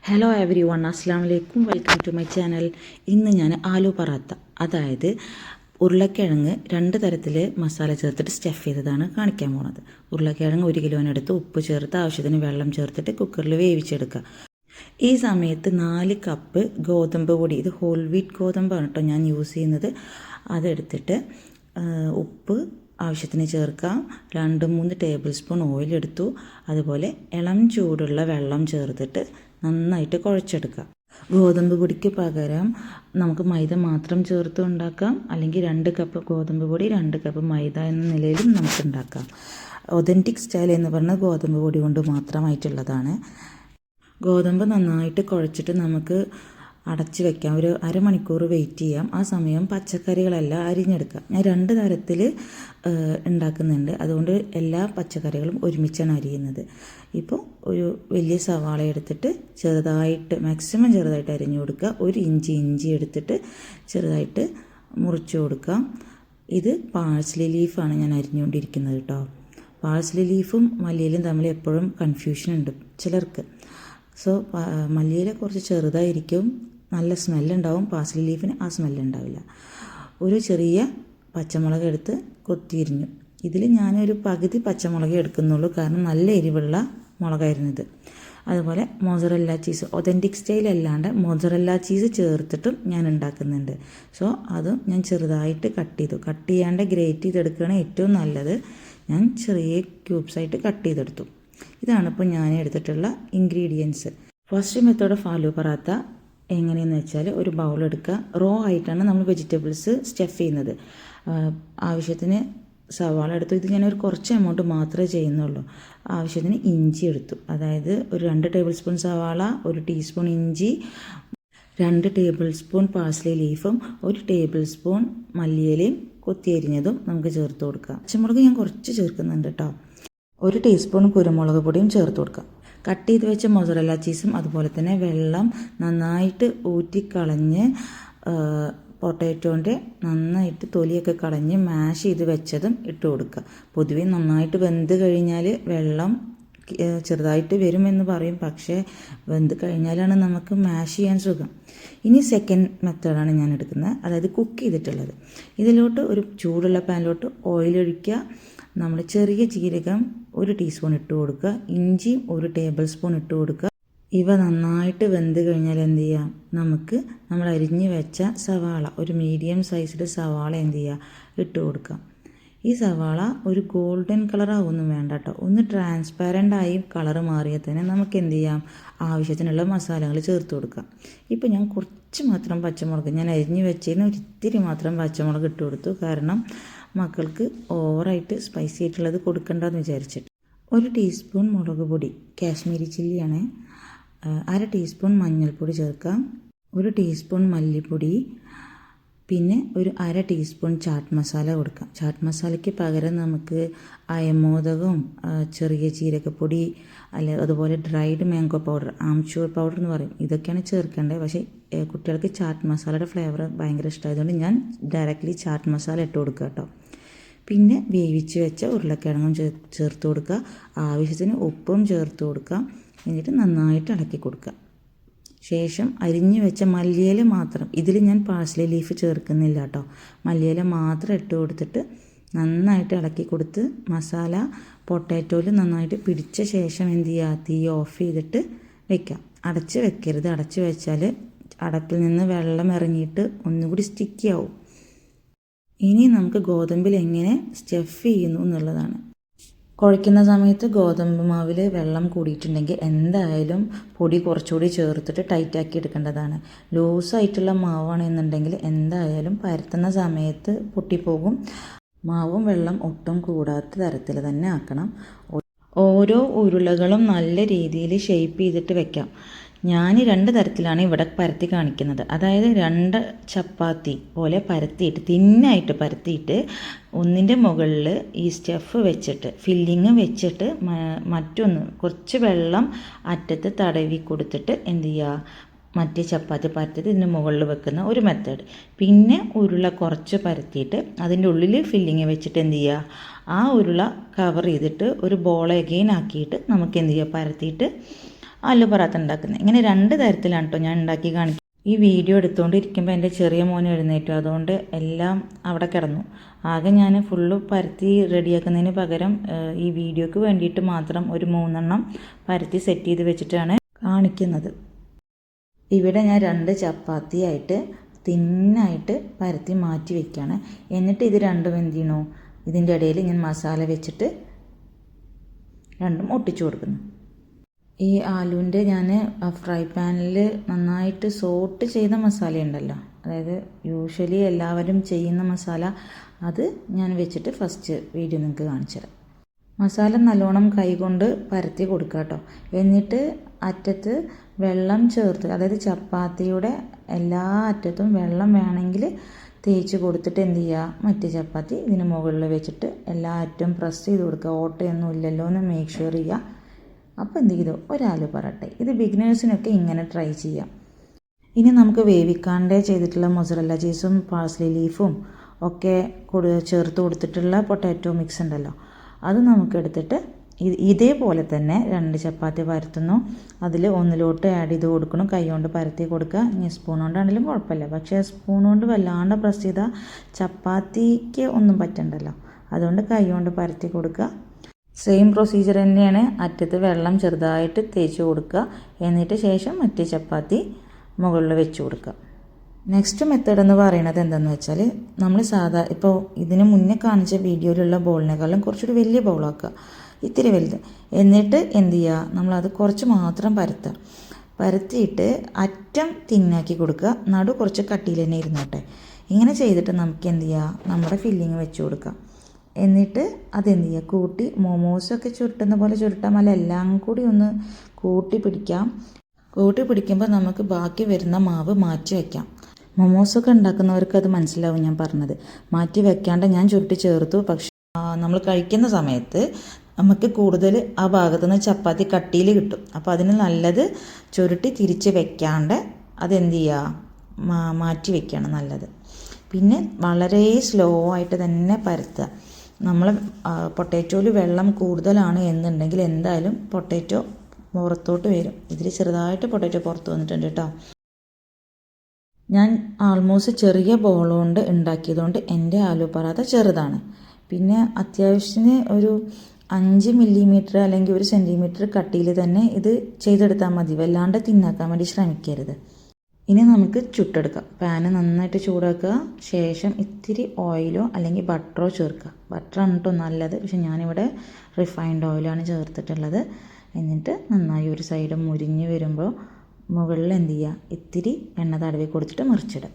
Hello every one, അസ്സാം വലൈക്കും, welcome to my channel. ഇന്ന് ഞാൻ ആലു പറാത്ത, അതായത് ഉരുളക്കിഴങ്ങ് 2 തരത്തിൽ മസാല ചേർത്തിട്ട് സ്റ്റഫ് ചെയ്തതാണ് കാണിക്കാൻ പോകുന്നത്. ഉരുളക്കിഴങ്ങ് 1 കിലോനെടുത്ത് ഉപ്പ് ചേർത്ത് ആവശ്യത്തിന് വെള്ളം ചേർത്തിട്ട് കുക്കറിൽ വേവിച്ചെടുക്കുക. ഈ സമയത്ത് 4 കപ്പ് ഗോതമ്പ് പൊടി, ഇത് ഹോൾ വീറ്റ് ഗോതമ്പാണ് കേട്ടോ ഞാൻ യൂസ് ചെയ്യുന്നത്. അതെടുത്തിട്ട് ഉപ്പ് ആവശ്യത്തിന് ചേർക്കാം. 2-3 ടേബിൾ സ്പൂൺ ഓയിൽ എടുത്തു. അതുപോലെ ഇളം ചൂടുള്ള വെള്ളം ചേർത്തിട്ട് നന്നായിട്ട് കുഴച്ചെടുക്കുക. ഗോതമ്പ് പൊടിക്ക് പകരം നമുക്ക് മൈദ മാത്രം ചേർത്ത് ഉണ്ടാക്കാം, അല്ലെങ്കിൽ 2 കപ്പ് ഗോതമ്പ് പൊടി 2 കപ്പ് മൈദ എന്ന നിലയിലും നമുക്ക് ഉണ്ടാക്കാം. ഒതൻറ്റിക് സ്റ്റൈൽ എന്ന് പറഞ്ഞാൽ ഗോതമ്പ് പൊടി കൊണ്ട് മാത്രമായിട്ടുള്ളതാണ്. ഗോതമ്പ് നന്നായിട്ട് കുഴച്ചിട്ട് നമുക്ക് അടച്ച് വെക്കാം. ഒരു അരമണിക്കൂർ വെയിറ്റ് ചെയ്യാം. ആ സമയം പച്ചക്കറികളെല്ലാം അരിഞ്ഞെടുക്കാം. ഞാൻ 2 തരത്തിൽ ഉണ്ടാക്കുന്നുണ്ട്, അതുകൊണ്ട് എല്ലാ പച്ചക്കറികളും ഒരുമിച്ചാണ് അരിയുന്നത്. ഇപ്പോൾ ഒരു വലിയ സവാള എടുത്തിട്ട് മാക്സിമം ചെറുതായിട്ട് അരിഞ്ഞു കൊടുക്കുക. 1 ഇഞ്ചി എടുത്തിട്ട് ചെറുതായിട്ട് മുറിച്ച് കൊടുക്കാം. ഇത് പാഴ്സ്ലി ലീഫാണ് ഞാൻ അരിഞ്ഞുകൊണ്ടിരിക്കുന്നത് കേട്ടോ. പാഴ്സ്ലി ലീഫും മല്ലിയിലും തമ്മിൽ എപ്പോഴും കൺഫ്യൂഷൻ ഉണ്ട് ചിലർക്ക്. സോ മല്ലിയില കുറച്ച് ചെറുതായിരിക്കും, നല്ല സ്മെല്ലുണ്ടാവും. പാഴ്സ്ലി ലീഫിന് ആ സ്മെല്ലുണ്ടാവില്ല. ഒരു ചെറിയ പച്ചമുളക് എടുത്ത് കൊത്തിയിരിഞ്ഞു. ഇതിൽ ഞാനൊരു പകുതി പച്ചമുളക് എടുക്കുന്നുള്ളൂ, കാരണം നല്ല എരിവുള്ള മുളകായിരുന്നു ഇത്. അതുപോലെ മോസറല്ല ചീസ്, ഒതൻറ്റിക് സ്റ്റൈൽ അല്ലാണ്ട് മോസറല്ല ചീസ് ചേർത്തിട്ടും ഞാൻ ഉണ്ടാക്കുന്നുണ്ട്. സോ അതും ഞാൻ ചെറുതായിട്ട് കട്ട് ചെയ്യാണ്ട് ഗ്രേറ്റ് ചെയ്തെടുക്കുകയാണ് ഏറ്റവും നല്ലത്. ഞാൻ ചെറിയ ക്യൂബ്സായിട്ട് കട്ട് ചെയ്തെടുത്തു. ഇതാണിപ്പോൾ ഞാൻ എടുത്തിട്ടുള്ള ingredients. First method of aloo paratha എങ്ങനെയെന്ന് വെച്ചാൽ, ഒരു ബൗൾ എടുക്കുക. റോ ആയിട്ടാണ് നമ്മൾ വെജിറ്റബിൾസ് സ്റ്റഫ് ചെയ്യുന്നത്. ആവശ്യത്തിന് സവാള എടുത്തു. ഇത് ഞാനൊരു കുറച്ച് എമൗണ്ട് മാത്രമേ ചെയ്യുന്നുള്ളൂ. ആവശ്യത്തിന് ഇഞ്ചി എടുത്തു, അതായത് ഒരു 2 ടേബിൾ സ്പൂൺ സവാള, 1 ടീസ്പൂൺ ഇഞ്ചി, 2 ടേബിൾ സ്പൂൺ പാഴ്സ്ലി ലീഫും 1 ടേബിൾ സ്പൂൺ മല്ലിയിലയും കൊത്തിയരിഞ്ഞതും നമുക്ക് ചേർത്ത് കൊടുക്കാം. പച്ചമുളക് ഞാൻ കുറച്ച് ചേർക്കുന്നുണ്ട് കേട്ടോ. 1 ടീസ്പൂൺ കുരുമുളക് പൊടിയും ചേർത്ത് കൊടുക്കാം. കട്ട് ചെയ്ത് വെച്ച മൊസറല്ല ചീസും അതുപോലെ തന്നെ വെള്ളം നന്നായിട്ട് ഊറ്റിക്കളഞ്ഞ് പൊട്ടാറ്റോൻ്റെ നന്നായിട്ട് തൊലിയൊക്കെ കളഞ്ഞ് മാഷ് ചെയ്ത് വെച്ചതും ഇട്ട് കൊടുക്കുക. പൊതുവേ നന്നായിട്ട് വെന്ത് കഴിഞ്ഞാൽ വെള്ളം ചെറുതായിട്ട് വരുമെന്ന് പറയും, പക്ഷേ വെന്ത് കഴിഞ്ഞാലാണ് നമുക്ക് മാഷ് ചെയ്യാൻ സുഖം. ഇനി സെക്കൻഡ് മെത്തേഡാണ് ഞാൻ എടുക്കുന്നത്, അതായത് കുക്ക് ചെയ്തിട്ടുള്ളത്. ഇതിലോട്ട് ഒരു ചൂടുള്ള പാനിലോട്ട് ഓയിൽ ഒഴിക്കുക. നമ്മൾ ചെറിയ ജീരകം 1 ടീസ്പൂൺ ഇട്ട് കൊടുക്കുക. ഇഞ്ചി 1 ടേബിൾ സ്പൂൺ ഇട്ട് കൊടുക്കുക. ഇവ നന്നായിട്ട് വെന്ത് കഴിഞ്ഞാൽ എന്ത് ചെയ്യാം, നമുക്ക് നമ്മൾ അരിഞ്ഞ് വെച്ച സവാള, ഒരു മീഡിയം സൈസിൽ സവാള എന്ത് ചെയ്യുക, ഇട്ട് കൊടുക്കാം. ഈ സവാള ഒരു ഗോൾഡൻ കളറാവൊന്നും വേണ്ട കേട്ടോ. ഒന്ന് ട്രാൻസ്പാരൻ്റ് ആയി കളറ് മാറിയാൽ തന്നെ നമുക്ക് എന്ത് ചെയ്യാം, ആവശ്യത്തിനുള്ള മസാലകൾ ചേർത്ത് കൊടുക്കാം. ഇപ്പോൾ ഞാൻ കുറച്ച് മാത്രം പച്ചമുളക്, ഞാൻ അരിഞ്ഞ് വെച്ചതിന് ഒരിത്തിരി മാത്രം പച്ചമുളക് ഇട്ട് കൊടുത്തു, കാരണം മക്കൾക്ക് ഓവറായിട്ട് സ്പൈസി ആയിട്ടുള്ളത് കൊടുക്കണ്ടെന്ന് വിചാരിച്ചിട്ട്. 1 ടീസ്പൂൺ മുളക് പൊടി, കാശ്മീരി ചില്ലിയാണ്. 1/2 ടീസ്പൂൺ മഞ്ഞൾപ്പൊടി ചേർക്കാം. 1 ടീസ്പൂൺ മല്ലിപ്പൊടി, പിന്നെ ഒരു 1/2 ടീസ്പൂൺ ചാറ്റ് മസാല കൊടുക്കാം. ചാറ്റ് മസാലയ്ക്ക് പകരം നമുക്ക് അയമോദകവും ചെറിയ ജീരകപ്പൊടി, അതുപോലെ dried mango powder, amchur powder എന്ന് പറയും, ഇതൊക്കെയാണ് ചേർക്കേണ്ടത്. പക്ഷേ കുട്ടികൾക്ക് ചാറ്റ് മസാലയുടെ ഫ്ലേവർ ഭയങ്കര ഇഷ്ടമായതുകൊണ്ട് ഞാൻ ഡയറക്റ്റ്ലി ചാറ്റ് മസാല ഇട്ട് കൊടുക്കുക കേട്ടോ. പിന്നെ വേവിച്ച് വെച്ച ഉരുളക്കിഴങ്ങും ചേർത്ത് കൊടുക്കുക. ആവശ്യത്തിന് ഉപ്പും ചേർത്ത് കൊടുക്കുക. എന്നിട്ട് നന്നായിട്ട് ഇളക്കി കൊടുക്കുക. ശേഷം അരിഞ്ഞു വെച്ച മല്ലിയില മാത്രം, ഇതിൽ ഞാൻ പാഴ്സ്ലി ലീഫ് ചേർക്കുന്നില്ല കേട്ടോ, മല്ലിയില മാത്രം ഇട്ട് കൊടുത്തിട്ട് നന്നായിട്ട് ഇളക്കി കൊടുത്ത് മസാല പൊട്ടാറ്റോയിൽ നന്നായിട്ട് പിടിച്ച ശേഷം എന്ത് ചെയ്യുക, തീ ഓഫ് ചെയ്തിട്ട് വെക്കാം. അടച്ച് വെക്കരുത്. അടച്ച് വെച്ചാൽ അടപ്പിൽ നിന്ന് വെള്ളം ഇറങ്ങിയിട്ട് ഒന്നുകൂടി സ്റ്റിക്കി ആവും. ഇനി നമുക്ക് ഗോതമ്പിൽ എങ്ങനെ സ്റ്റഫ് ചെയ്യുന്നു എന്നുള്ളതാണ്. കുഴയ്ക്കുന്ന സമയത്ത് ഗോതമ്പ് മാവിൽ വെള്ളം കൂടിയിട്ടുണ്ടെങ്കിൽ എന്തായാലും പൊടി കുറച്ചുകൂടി ചേർത്തിട്ട് ടൈറ്റാക്കി എടുക്കേണ്ടതാണ്. ലൂസായിട്ടുള്ള മാവാണെന്നുണ്ടെങ്കിൽ എന്തായാലും പരത്തുന്ന സമയത്ത് പൊട്ടിപ്പോകും. മാവും വെള്ളം ഒട്ടും കൂടാത്ത തരത്തിൽ തന്നെ ആക്കണം. ഓരോ ഉരുളകളും നല്ല രീതിയിൽ ഷേപ്പ് ചെയ്തിട്ട് വെക്കാം. ഞാൻ 2 തരത്തിലാണ് ഇവിടെ പരത്തി കാണിക്കുന്നത്. അതായത് 2 ചപ്പാത്തി പോലെ പരത്തിയിട്ട്, തിന്നായിട്ട് പരത്തിയിട്ട്, ഒന്നിൻ്റെ മുകളിൽ ഈ സ്റ്റഫ് വെച്ചിട്ട് ഫില്ലിങ് വെച്ചിട്ട് മറ്റൊന്ന് കുറച്ച് വെള്ളം അറ്റത്ത് തടവി കൊടുത്തിട്ട് എന്ത് ചെയ്യുക, മറ്റേ ചപ്പാത്തി പരത്തിയിട്ട് ഇതിന് മുകളിൽ വെക്കുന്ന ഒരു മെത്തേഡ്. പിന്നെ ഉരുള കുറച്ച് പരത്തിയിട്ട് അതിൻ്റെ ഉള്ളിൽ ഫില്ലിങ് വെച്ചിട്ട് എന്ത് ചെയ്യുക, ആ ഉരുള കവർ ചെയ്തിട്ട് ഒരു ബോൾ എഗെയിൻ ആക്കിയിട്ട് നമുക്ക് എന്ത് ചെയ്യുക, പരത്തിയിട്ട് ആലു പറാത്ത ഉണ്ടാക്കുന്നത്. ഇങ്ങനെ 2 തരത്തിലാണ് കേട്ടോ ഞാൻ ഉണ്ടാക്കി കാണിക്കുന്നത്. ഈ വീഡിയോ എടുത്തുകൊണ്ടിരിക്കുമ്പോൾ എൻ്റെ ചെറിയ മോൻ എഴുന്നേറ്റു, അതുകൊണ്ട് എല്ലാം അവിടെ കിടന്നു. ആകെ ഞാൻ ഫുള്ള് പരത്തി റെഡിയാക്കുന്നതിന് പകരം ഈ വീഡിയോക്ക് വേണ്ടിയിട്ട് മാത്രം ഒരു 3 എണ്ണം പരത്തി സെറ്റ് ചെയ്ത് വെച്ചിട്ടാണ് കാണിക്കുന്നത്. ഇവിടെ ഞാൻ 2 ചപ്പാത്തിയായിട്ട് തിന്നായിട്ട് പരത്തി മാറ്റി വയ്ക്കുകയാണ്. എന്നിട്ട് ഇത് രണ്ടും എന്ത് ചെയ്യണോ, ഇതിൻ്റെ ഇടയിൽ ഞാൻ മസാല വെച്ചിട്ട് രണ്ടും ഒട്ടിച്ചു കൊടുക്കുന്നു. ഈ ആലുവിൻ്റെ ഞാൻ ഫ്രൈ പാനിൽ നന്നായിട്ട് സോട്ട് ചെയ്ത മസാല ഉണ്ടല്ലോ, അതായത് യൂഷ്വലി എല്ലാവരും ചെയ്യുന്ന മസാല, അത് ഞാൻ വെച്ചിട്ട് ഫസ്റ്റ് വീഡിയോ നിങ്ങൾക്ക് കാണിച്ചു തരാം. മസാല നല്ലോണം കൈകൊണ്ട് പരത്തി കൊടുക്കുക കേട്ടോ. എന്നിട്ട് അറ്റത്ത് വെള്ളം ചേർത്ത്, അതായത് ചപ്പാത്തിയുടെ എല്ലാ അറ്റത്തും വെള്ളം വേണമെങ്കിൽ തേച്ച് കൊടുത്തിട്ട് എന്ത് ചെയ്യുക, മറ്റേ ചപ്പാത്തി ഇതിന് മുകളിൽ വെച്ചിട്ട് എല്ലാ അറ്റവും പ്രസ് ചെയ്ത് കൊടുക്കുക. ഓട്ടയൊന്നും ഇല്ലല്ലോ എന്ന് മേക്ക് ഷുവർ ചെയ്യുക. അപ്പോൾ എന്ത് ചെയ്തു, ഒരു ആലു പറാട്ട. ഇത് ബിഗിനേഴ്സിനൊക്കെ ഇങ്ങനെ ട്രൈ ചെയ്യാം. ഇനി നമുക്ക് വേവിക്കാണ്ട് ചെയ്തിട്ടുള്ള മൊസറല്ല ചീസും പാഴ്സ്ലി ലീഫും ഒക്കെ ചേർത്ത് കൊടുത്തിട്ടുള്ള പൊട്ടാറ്റോ മിക്സ് ഉണ്ടല്ലോ, അത് നമുക്ക് എടുത്തിട്ട് ഇതേപോലെ തന്നെ 2 ചപ്പാത്തി പരത്തുന്നു. അതിൽ ഒന്നിലോട്ട് ആഡ് ചെയ്ത് കൊടുക്കണം. കൈ കൊണ്ട് പരത്തി കൊടുക്കുക. ഇനി സ്പൂൺ കൊണ്ടാണെങ്കിലും കുഴപ്പമില്ല, പക്ഷേ സ്പൂൺ കൊണ്ട് വല്ലാണ്ട് പ്രസ് ചെയ്താൽ ചപ്പാത്തിക്ക് ഒന്നും പറ്റണ്ടല്ലോ, അതുകൊണ്ട് കൈ കൊണ്ട് പരത്തി കൊടുക്കുക. സെയിം പ്രൊസീജിയർ തന്നെയാണ്. അറ്റത്ത് വെള്ളം ചെറുതായിട്ട് തേച്ച് കൊടുക്കുക. എന്നിട്ട് ശേഷം മറ്റേ ചപ്പാത്തി മുകളിൽ വെച്ച് കൊടുക്കുക. നെക്സ്റ്റ് മെത്തേഡ് എന്ന് പറയുന്നത് എന്തെന്ന് വെച്ചാൽ, നമ്മൾ ഇപ്പോൾ ഇതിന് മുന്നേ കാണിച്ച വീഡിയോയിലുള്ള ബോളിനേക്കാളും കുറച്ചുകൂടി വലിയ ബൗളാക്കുക, ഇത്തിരി വലുത്. എന്നിട്ട് എന്ത് ചെയ്യുക, നമ്മളത് കുറച്ച് മാത്രം പരത്തിയിട്ട് അറ്റം തിന്നാക്കി കൊടുക്കുക. നടു കുറച്ച് കട്ടിയിൽ തന്നെ ഇരുന്നോട്ടെ. ഇങ്ങനെ ചെയ്തിട്ട് നമുക്ക് എന്ത് ചെയ്യുക, നമ്മുടെ ഫില്ലിങ് വെച്ച് കൊടുക്കുക. എന്നിട്ട് അതെന്ത് ചെയ്യുക, കൂട്ടി മൊമോസൊക്കെ ചുരുട്ടുന്ന പോലെ ചുരുട്ടാൻ മേലെ എല്ലാം കൂടി ഒന്ന് കൂട്ടി പിടിക്കുമ്പോൾ നമുക്ക് ബാക്കി വരുന്ന മാവ് മാറ്റി വയ്ക്കാം. മൊമോസൊക്കെ ഉണ്ടാക്കുന്നവർക്ക് അത് മനസ്സിലാവും ഞാൻ പറഞ്ഞത്. മാറ്റി വെക്കാണ്ട് ഞാൻ ചുരുട്ടി ചേർത്തു. പക്ഷെ നമ്മൾ കഴിക്കുന്ന സമയത്ത് നമുക്ക് കൂടുതൽ ആ ഭാഗത്തുനിന്ന് ചപ്പാത്തി കട്ടിയിൽ കിട്ടും. അപ്പോൾ അതിന് നല്ലത് ചുരുട്ടി തിരിച്ച് വെക്കാണ്ട് അതെന്ത് ചെയ്യുക, മാറ്റി വയ്ക്കുകയാണ് നല്ലത്. പിന്നെ വളരെ സ്ലോ ആയിട്ട് തന്നെ പരത്തുക. നമ്മൾ പൊട്ടാറ്റോയിൽ വെള്ളം കൂടുതലാണ് എന്നുണ്ടെങ്കിൽ എന്തായാലും പൊട്ടാറ്റോ പുറത്തോട്ട് വരും. ഇതിൽ ചെറുതായിട്ട് പൊട്ടാറ്റോ പുറത്ത് വന്നിട്ടുണ്ട് കേട്ടോ. ഞാൻ ആൾമോസ്റ്റ് ചെറിയ ബോൾ കൊണ്ട് ഉണ്ടാക്കിയതുകൊണ്ട് എൻ്റെ ആലു പറാത്ത ചെറുതാണ്. പിന്നെ അത്യാവശ്യത്തിന് ഒരു 5 മില്ലിമീറ്റർ അല്ലെങ്കിൽ 1 സെൻറ്റിമീറ്റർ കട്ടിയിൽ തന്നെ ഇത് ചെയ്തെടുത്താൽ മതി. വല്ലാണ്ട് തിന്നാക്കാൻ വേണ്ടി ശ്രമിക്കരുത്. ഇനി നമുക്ക് ചുട്ടെടുക്കാം. പാന് നന്നായിട്ട് ചൂടാക്കുക. ശേഷം ഇത്തിരി ഓയിലോ അല്ലെങ്കിൽ ബട്ടറോ ചേർക്കുക. ബട്ടറാണ് കേട്ടോ നല്ലത്, പക്ഷെ ഞാനിവിടെ റിഫൈൻഡ് ഓയിലാണ് ചേർത്തിട്ടുള്ളത്. എന്നിട്ട് നന്നായി ഒരു സൈഡ് മുരിഞ്ഞ് വരുമ്പോൾ മുകളിൽ എന്ത് ചെയ്യുക, ഇത്തിരി എണ്ണ തടവി കൊടുത്തിട്ട് മറിച്ചിടുക.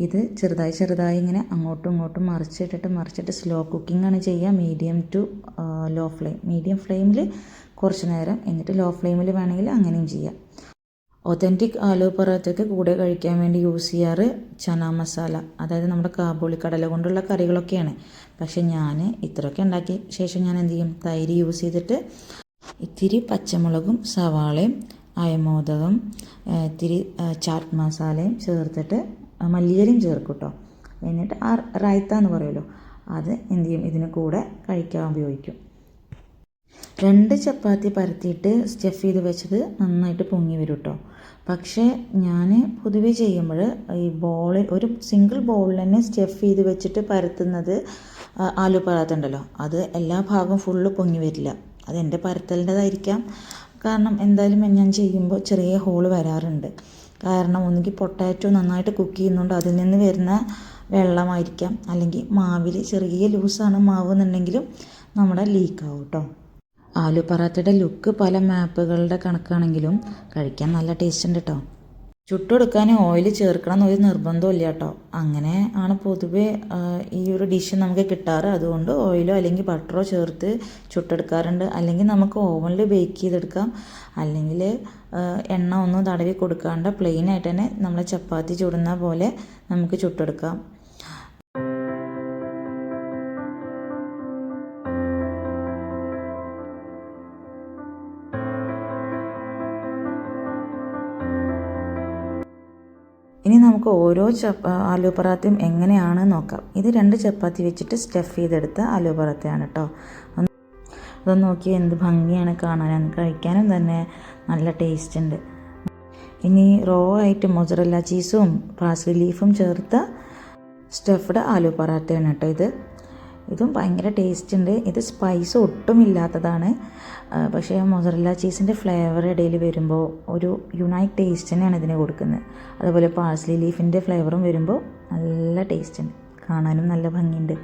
ഇത് ചെറുതായി ഇങ്ങനെ അങ്ങോട്ടും ഇങ്ങോട്ടും മറിച്ചിട്ട് സ്ലോ കുക്കിംഗാണ് ചെയ്യുക. Medium to low flame. Medium ഫ്ലെയിമിൽ കുറച്ച് നേരം, എന്നിട്ട് ലോ ഫ്ലെയിമിൽ വേണമെങ്കിൽ അങ്ങനെയും ചെയ്യാം. ഒതൻറ്റിക് ആലു പറാത്തയ്ക്ക് കൂടെ കഴിക്കാൻ വേണ്ടി യൂസ് ചെയ്യാറ് ചന മസാല, അതായത് നമ്മുടെ കാബൂളി കടല കൊണ്ടുള്ള കറികളൊക്കെയാണ്. പക്ഷെ ഞാൻ ഇത്രയൊക്കെ ഉണ്ടാക്കിയ ശേഷം ഞാൻ എന്ത് ചെയ്യും, തൈര് യൂസ് ചെയ്തിട്ട് ഇത്തിരി പച്ചമുളകും സവാളയും അയമോദകം ഇത്തിരി ചാറ്റ് മസാലയും ചേർത്തിട്ട് മല്ലിയിലയും ചേർക്കും കേട്ടോ. എന്നിട്ട് ആ റൈത്ത എന്ന് പറയുമല്ലോ, അത് എന്ത് ചെയ്യും, ഇതിന് കൂടെ കഴിക്കാൻ ഉപയോഗിക്കും. 2 ചപ്പാത്തി പരത്തിയിട്ട് സ്റ്റഫ് ചെയ്ത് വെച്ചത് നന്നായിട്ട് പൊങ്ങി വരും കേട്ടോ. പക്ഷേ ഞാൻ പൊതുവേ ചെയ്യുമ്പോൾ ഈ ഒരു സിംഗിൾ ബോളിൽ തന്നെ സ്റ്റഫ് ചെയ്ത് വെച്ചിട്ട് പരത്തുന്നത് ആലു പറാത്ത ഉണ്ടല്ലോ, അത് എല്ലാ ഭാഗവും ഫുള്ള് പൊങ്ങി വരില്ല. അതെൻ്റെ പരത്തലിൻ്റെതായിരിക്കാം. കാരണം എന്തായാലും ഞാൻ ചെയ്യുമ്പോൾ ചെറിയ ഹോള് വരാറുണ്ട്. കാരണം ഒന്നുകിൽ പൊട്ടാറ്റോ നന്നായിട്ട് കുക്ക് ചെയ്യുന്നുണ്ട്, അതിൽ നിന്ന് വരുന്ന വെള്ളമായിരിക്കാം, അല്ലെങ്കിൽ മാവിൽ ചെറിയ ലൂസാണ് മാവ് എന്നുണ്ടെങ്കിലും നമ്മുടെ ലീക്കാവും കേട്ടോ. ആലു പറാത്തയുടെ ലുക്ക് പല മാപ്പുകളുടെ കണക്കാണെങ്കിലും കഴിക്കാൻ നല്ല ടേസ്റ്റ് ഉണ്ട് കേട്ടോ. ചുട്ടെടുക്കാൻ ഓയിൽ ചേർക്കണം എന്നൊരു നിർബന്ധമില്ല കേട്ടോ. അങ്ങനെ ആണ് പൊതുവെ ഈ ഒരു ഡിഷ് നമുക്ക് കിട്ടാറ്. അതുകൊണ്ട് ഓയിലോ അല്ലെങ്കിൽ ബട്ടറോ ചേർത്ത് ചുട്ടെടുക്കാറുണ്ട്. അല്ലെങ്കിൽ നമുക്ക് ഓവനിൽ ബേക്ക് ചെയ്തെടുക്കാം. അല്ലെങ്കിൽ എണ്ണ ഒന്നും തടവി കൊടുക്കാണ്ട് പ്ലെയിനായിട്ട് തന്നെ നമ്മൾ ചപ്പാത്തി ചുടുന്ന പോലെ നമുക്ക് ചുട്ടെടുക്കാം. ഇനി നമുക്ക് ഓരോ ആലു പറാത്തയും എങ്ങനെയാണ് നോക്കാം. ഇത് 2 ചപ്പാത്തി വെച്ചിട്ട് സ്റ്റഫ് ചെയ്തെടുത്ത ആലു പറാത്തയാണ് കേട്ടോ. അതൊന്ന് നോക്കിയാൽ എന്ത് ഭംഗിയാണ് കാണാനും കഴിക്കാനും തന്നെ നല്ല ടേസ്റ്റ് ഉണ്ട്. ഇനി റോ ആയിട്ട് മൊസറല്ല ചീസും പാഴ്സ്ലി ലീഫും ചേർത്ത സ്റ്റഫ്ഡ് ആലു പറാത്തയാണ് കേട്ടോ ഇതും ഭയങ്കര ടേസ്റ്റ് ഉണ്ട്. ഇത് സ്പൈസ് ഒട്ടും ഇല്ലാത്തതാണ്, പക്ഷേ മൊസറല്ല ചീസിൻ്റെ ഫ്ലേവർ ഇടയിൽ വരുമ്പോൾ ഒരു യുണൈക്ക് ടേസ്റ്റ് തന്നെയാണ് ഇതിന് കൊടുക്കുന്നത്. അതുപോലെ പാഴ്സ്ലി ലീഫിൻ്റെ ഫ്ലേവറും വരുമ്പോൾ നല്ല ടേസ്റ്റ് ഉണ്ട്, കാണാനും നല്ല ഭംഗിയുണ്ട്.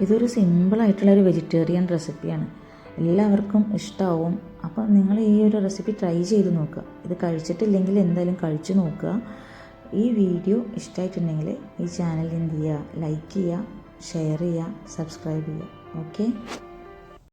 ഇതൊരു സിമ്പിളായിട്ടുള്ളൊരു വെജിറ്റേറിയൻ റെസിപ്പിയാണ്, എല്ലാവർക്കും ഇഷ്ടമാവും. അപ്പോൾ നിങ്ങൾ ഈ ഒരു റെസിപ്പി ട്രൈ ചെയ്ത് നോക്കുക. ഇത് കഴിച്ചിട്ടില്ലെങ്കിൽ എന്തായാലും കഴിച്ചു നോക്കുക. ഈ വീഡിയോ ഇഷ്ടമായിട്ടുണ്ടെങ്കിൽ ഈ ചാനൽ എന്ത് ചെയ്യുക, ലൈക്ക് ചെയ്യുക, ഷെയർ ചെയ്യുക, സബ്സ്ക്രൈബ് ചെയ്യുക. ഓക്കെ.